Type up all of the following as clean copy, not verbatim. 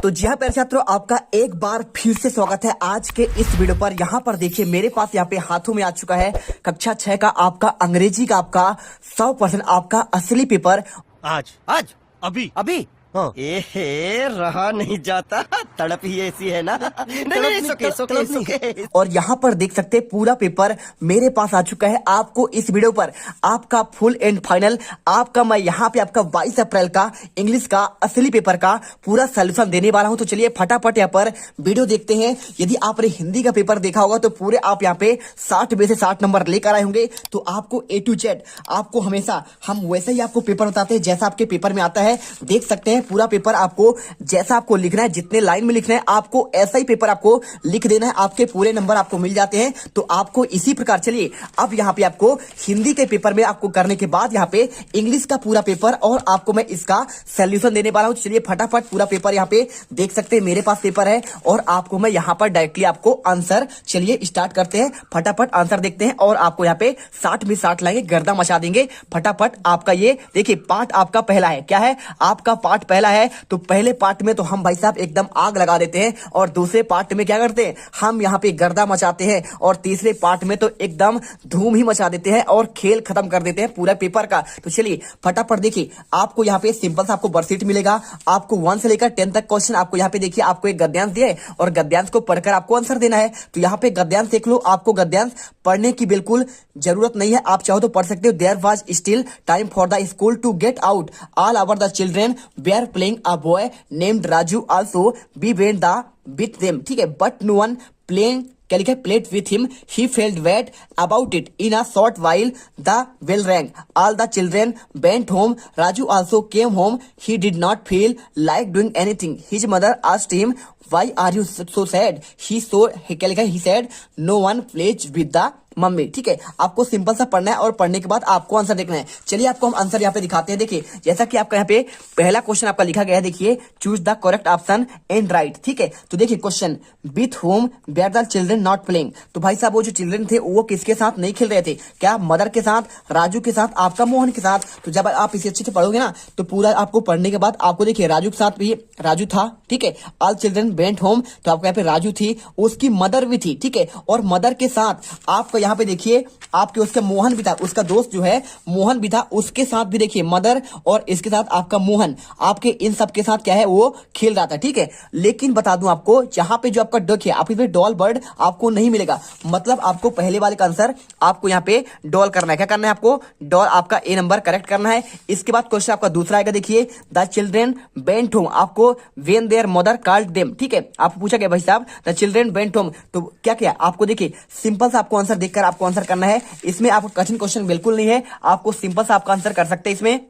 तो जी हाँ प्यारे छात्रों, आपका एक बार फिर से स्वागत है आज के इस वीडियो पर। यहाँ पर देखिए मेरे पास यहाँ पे हाथों में आ चुका है कक्षा 6 का आपका अंग्रेजी का आपका 100% आपका असली पेपर। आज आज अभी अभी हाँ। एहे रहा नहीं जाता, तड़प ही ऐसी है ना। नहीं, सोके। और यहाँ पर देख सकते हैं पूरा पेपर मेरे पास आ चुका है। आपको इस वीडियो पर आपका फुल एंड फाइनल आपका मैं यहाँ पे आपका 22 अप्रैल का इंग्लिश का असली पेपर का पूरा सोल्यूशन देने वाला हूँ। तो चलिए फटाफट यहाँ पर वीडियो देखते हैं। यदि आपने हिंदी का पेपर देखा होगा तो पूरे आप यहाँ पे 60 में से 60 नंबर लेकर आए होंगे। तो आपको A to Z आपको हमेशा हम वैसे ही आपको पेपर बताते हैं जैसा आपके पेपर में आता है। देख सकते हैं पूरा पेपर आपको जैसा आपको लिखना है, जितने लाइन में लिखना है आपको ऐसा ही पेपर आपको लिख देना है। आपके पूरे नंबर आपको मिल जाते हैं। तो आपको इसी प्रकार चलिए अब यहाँ पे आपको हिंदी के पेपर में आपको करने के बाद यहाँ पे इंग्लिश का पूरा पेपर और आपको मैं इसका सोल्यूशन देने वाला हूँ। चलिए फटाफट पूरा पेपर यहाँ पे देख सकते हैं मेरे पास पेपर है और आपको मैं यहाँ पर डायरेक्टली आपको आंसर, चलिए स्टार्ट करते हैं। फटाफट आंसर देखते हैं और आपको यहाँ पे 60 में 60 लाएंगे, गर्दा मचा देंगे। फटाफट आपका ये देखिए पार्ट आपका पहला है। क्या है आपका पार्ट पहला है। तो पहले पार्ट में तो हम भाई साहब एकदम आग लगा देते हैं और दूसरे पार्ट में क्या करते हैं हम यहाँ पे गर्दा मचाते हैं और तीसरे पार्ट में तो एकदम धूम ही मचा देते हैं और खेल खत्म कर देते हैं पूरा पेपर का। तो चलिए फटाफट देखिए आपको यहाँ पे सिंपल सा आपको वर्कशीट मिलेगा। आपको 1 से लेकर 10 तक क्वेश्चन आपको यहाँ पे देखिए आपको एक गद्यांश दिया है और गद्यांश को पढ़कर आपको आंसर देना है। तो यहाँ पे गद्यांश देख लो, आपको गद्यांश पढ़ने की बिल्कुल जरूरत नहीं है, आप चाहो तो पढ़ सकते हो। There was still time for the school to get out, all over the children where playing, a boy named Raju also be went the with them. ठीक है, बट नो वन प्लेइंग क्या लिखा है played with him, he felt wait about it in a short while the bell rang, all the children went home, Raju also came home, he did not feel like doing anything, his mother asked him why are you so sad, क्या लिखा है he said no one plays with the mummy. ठीक है, आपको simple सा पढ़ना है और पढ़ने के बाद आपको आंसर देखना है। चलिए आपको हम आंसर यहाँ पे दिखाते हैं। देखिए जैसा कि आपका यहाँ पे पहला क्वेश्चन आपका लिखा गया है, देखिए choose the correct option and write. ठीक है, तो देखिए question with home where the children not playing. तो भाई साहब वो जो चिल्ड्रेन थे वो किसके साथ नहीं खेल रहे थे, क्या मदर के साथ, राजू के साथ, आपका मोहन के साथ। तो जब आप इसे अच्छे से पढ़ोगे ना तो पूरा आपको पढ़ने के बाद आपको देखिए राजू के साथ भी राजू था। ठीक है, ऑल चिल्ड्रेन वेंट होम, तो आपको यहाँ पे राजू थी, उसकी मदर भी थी। ठीक है, और मदर के साथ आपको यहाँ पे देखिए आपके उसका मोहन भी था, उसका दोस्त जो है मोहन भी था, उसके साथ भी देखिए मदर और इसके साथ आपका मोहन, आपके इन सब के साथ क्या है वो खेल रहा था। ठीक है, लेकिन बता दूं आपको यहाँ पे जो आपका डक है आपके डॉल बर्ड आपको नहीं मिलेगा। मतलब आपको पहले वाले का आंसर आपको यहाँ पे डॉल करना है। क्या करना है आपको डॉल आपका ए नंबर करेक्ट करना है। इसके बाद क्वेश्चन आपका दूसरा आएगा, देखिए द चिल्ड्रेन वेंट होम, आपको when there mother called them. ठीक है, आपको पूछा गया भाई साहब द चिल्ड्रेन वेंट होम, तो क्या क्या आपको देखिए सिंपल सा आपको आंसर देखकर आपको आंसर करना है। इसमें आपको कठिन क्वेश्चन बिल्कुल नहीं है, आपको सिंपल सा आपका आंसर कर सकते हैं इसमें।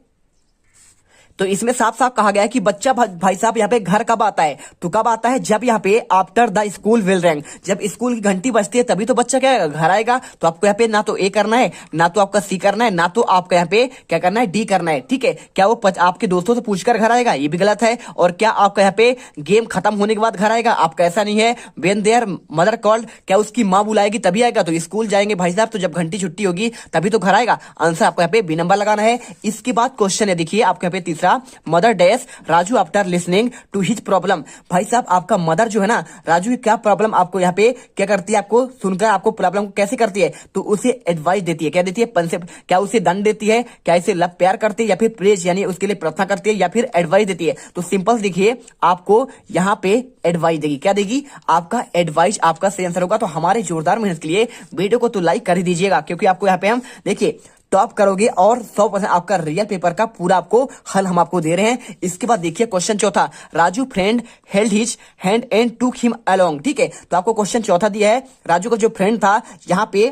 तो इसमें साफ साफ कहा गया है कि बच्चा भाई साहब यहाँ पे घर कब आता है, तो कब आता है जब यहाँ पे after the school bell rang, जब स्कूल की घंटी बजती है तभी तो बच्चा क्या घर आएगा। तो आपको यहाँ पे ना तो ए करना है, ना तो आपका सी करना है, ना तो आपका यहाँ पे क्या करना है डी करना है। ठीक है, क्या वो आपके दोस्तों से पूछकर घर आएगा, ये भी गलत है। और क्या आपका यहाँ पे गेम खत्म होने के बाद घर आएगा, आपका ऐसा नहीं है। वेन देयर मदर कॉल्ड, क्या उसकी माँ बुलाएगी तभी आएगा, तो स्कूल जाएंगे भाई साहब तो जब घंटी छुट्टी होगी तभी तो घर आएगा। आंसर आपको यहाँ पे बी नंबर लगाना है। इसके बाद क्वेश्चन है देखिए आपको यहाँ पे तीसरा, mother dash Raju after listening to his problem. भाई साहब आपका मदर जो है ना राजू की क्या प्रॉब्लम आपको यहाँ पे क्या करती है, आपको सुनकर आपको प्रॉब्लम को कैसे करती है, तो उसे एडवाइस देती है। क्या देती है पंसेप्ट, क्या उसे दंड देती है, क्या इसे लव प्यार करती है या फिर प्रेज यानी उसके लिए प्रार्थना करती है या फिर एडवाइस देती है। तो सिंपल देखिए आपको यहाँ पे एडवाइस देगी। क्या देगी आपका एडवाइस, आपका सही आंसर होगा। तो हमारे जोरदार मेहनत के लिए वीडियो को तो लाइक कर ही दीजिएगा, क्योंकि आपको यहाँ पे हम देखिए टॉप करोगे और 100% आपका रियल पेपर का पूरा आपको हल हम आपको दे रहे हैं। इसके बाद देखिए क्वेश्चन चौथा, Raju friend held his hand and टूक हिम अलोंग। ठीक है, तो आपको क्वेश्चन चौथा दिया है, राजू का जो फ्रेंड था यहाँ पे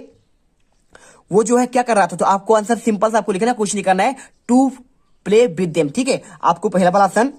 वो जो है क्या कर रहा था, तो आपको आंसर सिंपल सा आपको लिखना है, कुछ नहीं करना है, टू प्ले विद देम। ठीक है, आपको पहला वाला ऑप्शन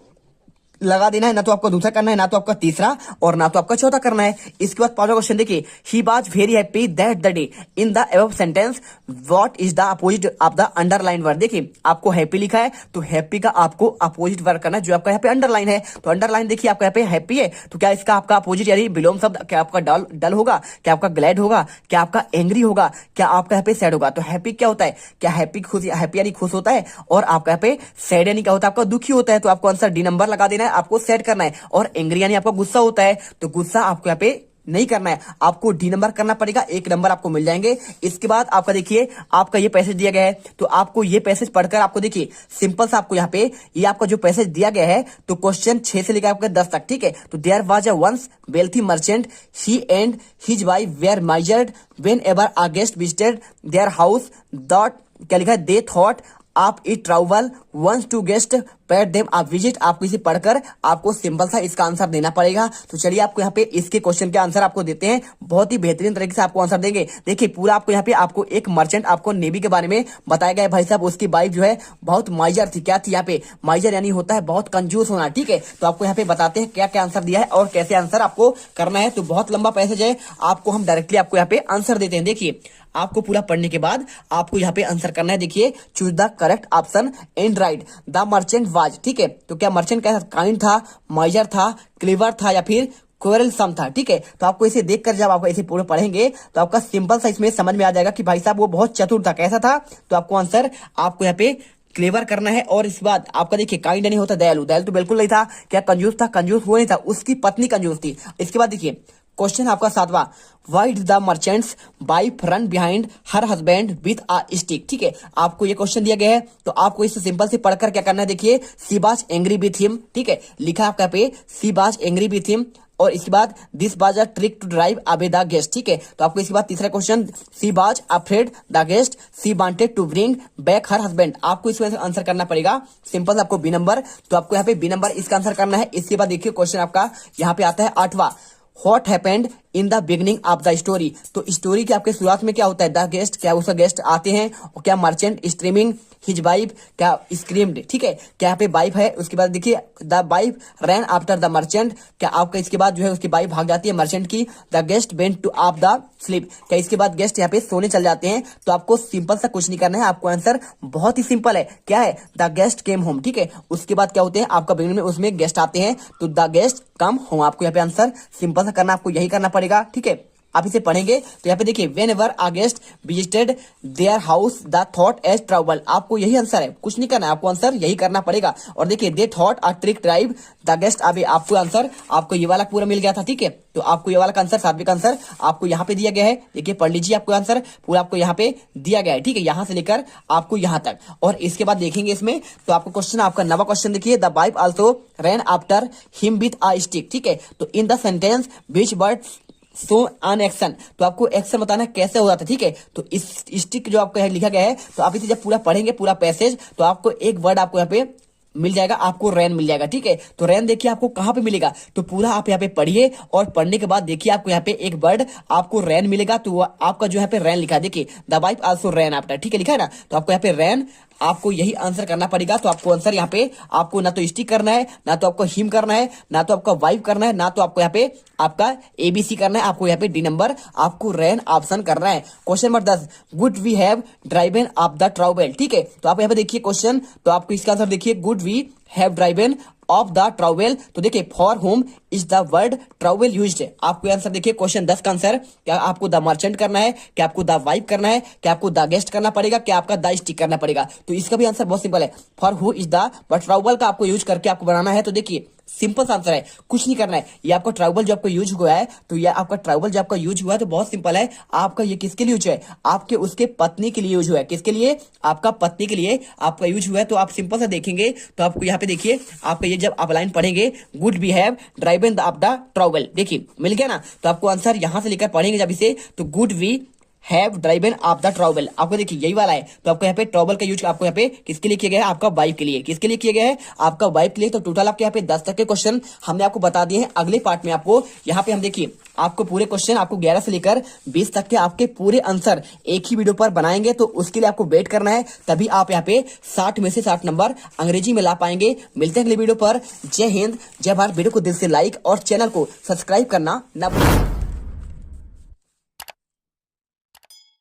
लगा देना है, ना तो आपको दूसरा करना है, ना तो आपका तीसरा और ना तो आपका चौथा करना है। इसके बाद पांचवा क्वेश्चन देखिए, he was very happy that the day in the above sentence what is the opposite of the underline word. देखिए आपको हैप्पी लिखा है तो हैप्पी का आपको अपोजिट वर्ड करना है, जो आपका यहाँ पे अंडरलाइन है। तो अंडरलाइन देखिए आपका यहाँ पे हैप्पी है, तो क्या इसका आपका अपोजिट यानी बिलोंग शब्द क्या आपका डल होगा, क्या आपका ग्लैड होगा, क्या आपका एंग्री होगा, क्या आपका यहाँ पे सैड होगा। तो हैप्पी क्या होता है, क्या हैप्पी खुश, हैप्पी यानी खुश होता है, और आपका यहाँ पे सैड यानी क्या होता है आपका दुखी होता है। तो आपको आंसर डी नंबर लगा देना है। आपको सेट करना है। और एंग्री यानी आपका गुस्सा होता है, तो गुस्सा आपको यहाँ पे नहीं करना है, आपको डी नंबर करना पड़ेगा, 1 नंबर आपको मिल जाएंगे। इसके बाद आपका देखिए आपका ये पैसेज दिया गया है, तो आपको ये पैसेज पढ़कर आपको देखिए सिंपल सा आपको यहाँ पे ये आपका जो पैसेज दिया गया है, तो क्वेश्चन 6 से लेकर आपका 10 तक, ठीक है। तो there was a once wealthy merchant, he and his wife were misers whenever a guest visited their house, that क्या लिखा है, they thought up it travel once two guest paid them a visit. आपको इसे पढ़कर आपको simple सा इसका answer देना पड़ेगा। तो चलिए आपको यहाँ पे इसके क्वेश्चन के आंसर आपको देते हैं, बहुत ही बेहतरीन तरीके से आपको आंसर देंगे। देखिए पूरा आपको यहाँ पे आपको एक मर्चेंट आपको नेवी के बारे में बताया गया है। भाई साहब उसकी वाइफ जो है बहुत माइजर थी, क्या थी यहाँ पे, माइजर यानी होता है बहुत कंजूस होना, ठीक है। तो आपको यहाँ पे बताते हैं क्या क्या आंसर दिया है और कैसे आंसर आपको करना है। तो बहुत लंबा पैसेज है, आपको हम डायरेक्टली आपको यहाँ पे आंसर देते हैं। देखिए आपको पूरा पढ़ने के बाद आपको यहाँ पे आंसर करना है। देखिए choose the correct option and right. The merchant was, ठीक है। तो क्या मर्चेंट कैसा, काइंड था, माइजर था, क्लेवर था या फिर क्वेरलसम था, ठीक है। तो आपको इसे देखकर जब आपको इसे पूरा पढ़ेंगे तो आपका सिंपल सा इसमें समझ में आ जाएगा कि भाई साहब वो बहुत चतुर था, कैसा था। तो आपको आंसर आपको यहाँ पे क्लेवर करना है। और इस बात आपका देखिए काइंड नहीं होता, दयालु, दयालु तो बिल्कुल नहीं था। क्या कंजूस था, कंजूस वो नहीं था, उसकी पत्नी कंजूस थी। इसके बाद देखिए क्वेश्चन आपका 7वां, why did the merchant's wife run behind her husband with a stick, ठीक है। आपको ये क्वेश्चन दिया गया है, तो आपको इसे सिंपल से पढ़कर क्या करना है। देखिए she was angry with him, ठीक है, लिखा आपका पे she was angry with him. और इसके बाद this was a trick to drive away the guest, ठीक है। तो आपको इसके बाद तीसरा question, she was afraid the guest, she wanted to bring back her husband. आपको इसमें आंसर करना पड़ेगा सिंपल आपको बी नंबर। तो आपको यहाँ पे बी नंबर इसका आंसर करना है। इसके बाद देखिए क्वेश्चन आपका यहाँ पे आता है 8वां, What happened in the beginning of the story। तो स्टोरी के आपके शुरुआत में क्या होता है, द गेस्ट, क्या उसका गेस्ट आते हैं, और क्या मर्चेंट स्ट्रीमिंग, हिज वाइफ क्या स्क्रीम्ड, ठीक है, क्या यहाँ पे वाइफ है। उसके बाद देखिए the wife rain after the merchant, क्या आपका इसके बाद जो है उसकी वाइफ भाग जाती है मर्चेंट की। The guest went two of the sleep, क्या इसके बाद गेस्ट यहाँ पे सोने चल जाते हैं। तो आपको सिंपल सा कुछ नहीं करना है, आपको आंसर बहुत ही सिंपल है, क्या है, द गेस्ट केम होम, ठीक है। उसके बाद क्या होते हैं आपका बिगिनिंग में उसमें गेस्ट आते हैं, तो द गेस्ट कम होम। आपको यहाँ पे आंसर सिंपल सा करना, आपको यही करना पड़ेगा, ठीक है। आप इसे पढ़ेंगे तो यहाँ पे देखिए whenever a guest visited their house the thought as travel. आपको यही आंसर है, कुछ नहीं करना है, आपको आंसर यही करना पड़ेगा। और देखिए they thought a trick drive the guest, अभी आपको आंसर आपको ये वाला पूरा मिल गया था, ठीक है। तो आपको ये वाला का आंसर 7वें का आंसर आपको यहाँ पे दिया गया है। देखिए पढ़ लीजिए, आपको आंसर पूरा आपको यहाँ पे दिया गया है, ठीक है, यहाँ से लेकर आपको यहाँ तक। और इसके बाद देखेंगे इसमें तो आपको क्वेश्चन, आपका 9वां क्वेश्चन देखिए, the wife also ran after him with a stick, ठीक है। तो in the sentence which word so an action, तो आपको एक्शन बताना कैसे हो जाता है, ठीक है। तो इस स्टिक जो आपको लिखा गया है, तो आप इसे जब पूरा पढ़ेंगे पूरा पैसेज, तो आपको एक वर्ड आपको यहाँ पे मिल जाएगा, आपको रैन मिल जाएगा, ठीक है। तो रैन देखिए आपको कहाँ पे मिलेगा, तो पूरा आप यहाँ पे पढ़िए और पढ़ने के बाद देखिए आपको यहाँ पे एक वर्ड आपको रैन मिलेगा। तो आपका जो यहाँ पे रैन लिखा है, देखिए the wife also ran after, ठीक है, लिखा है ना। तो आपको यहाँ पे रैन आपको यही आंसर करना पड़ेगा। तो आपको आंसर यहाँ पे आपको ना तो स्टिक करना है, ना तो आपको हिम करना है, ना तो आपका वाइफ करना है, ना तो आपको यहाँ पे आपका ABC करना है। आपको यहाँ पे डी नंबर आपको रैन ऑप्शन करना है। Question number 10, good we have driven off the travel, ठीक है। तो आप यहाँ पे देखिए क्वेश्चन, तो आपको इसका आंसर देखिए good we have driven off the travel. तो देखिए for home is the word travel used. आपको आंसर देखिए क्वेश्चन 10 का आंसर, क्या आपको द मर्चेंट करना है, क्या आपको द वाइफ करना है, क्या आपको द गेस्ट करना पड़ेगा, क्या आपका द स्टिक करना पड़ेगा। तो इसका भी आंसर बहुत सिंपल है, for who is the, but travel का आपको यूज करके आपको बनाना है। तो देखिए सिंपल सा आंसर है, कुछ नहीं करना है। ये आपका ट्रैवल जो आपका यूज हुआ है, तो ये आपका ट्रैवल जो आपका यूज हुआ है, तो बहुत सिंपल है। आपका ये किसके लिए यूज है, आपके उसके पत्नी के लिए यूज हुआ है। किसके लिए, आपका पत्नी के लिए आपका यूज हुआ है। तो आप सिंपल सा देखेंगे तो आपको यहाँ पे देखिए आपका ये जब आप लाइन पढ़ेंगे, good we have driven off the travel, देखिए मिल गया ना। तो आपको आंसर यहाँ से लेकर पढ़ेंगे जब इसे, तो good we have driven off the travel, आपको देखिए यही वाला है। तो आपको यहाँ पे ट्रैवल का यूज आपको यहाँ पे किसके लिए किया गया है, आपका वाइफ के लिए। किसके लिए किया गया है, आपका वाइफ के लिए। तो टोटल आपके यहाँ पे 10 तक के क्वेश्चन हमने आपको बता दिए हैं। अगले पार्ट में आपको यहाँ पे हम देखिए आपको पूरे क्वेश्चन आपको 11 से लेकर 20 तक के आपके पूरे आंसर एक ही वीडियो पर बनाएंगे। तो उसके लिए आपको वेट करना है, तभी आप यहाँ पे 60 में से 60 नंबर अंग्रेजी में ला पाएंगे। मिलते हैं अगले वीडियो पर। जय हिंद, जय भारत। वीडियो को दिल से लाइक और चैनल को सब्सक्राइब करना न भूलें।